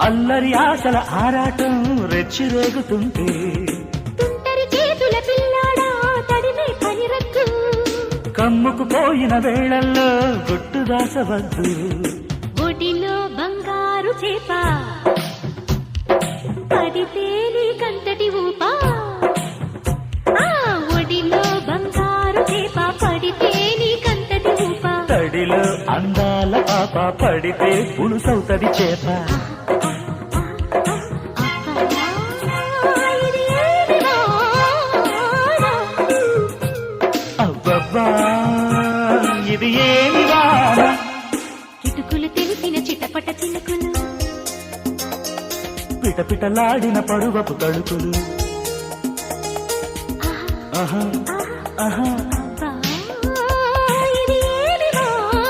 అల్లరి ఆశల ఆరాటం రెచ్చిరేగుతుంటే తుంటరి చేతుల పిల్లాడా తడిమే పనిరక్కు కమ్ముకు పోయిన వేళల్లో గుట్టు దాసవద్దు ఒడిలో బంగారు చేప పడితే నీకంతటి ఊపా ఒడిలో బంగారు చేప పడితే నీకంతటి ఊపా తడిలో అందాల పాప పడితే పులుసవుతది చేప అబ్బబ్బా ఇది ఏమి వాన కిటుకులు తెలిసిన చిటపట చినుకులు పిటపిటలాడిన పరువపు తడుకులు ఆహా ఆహా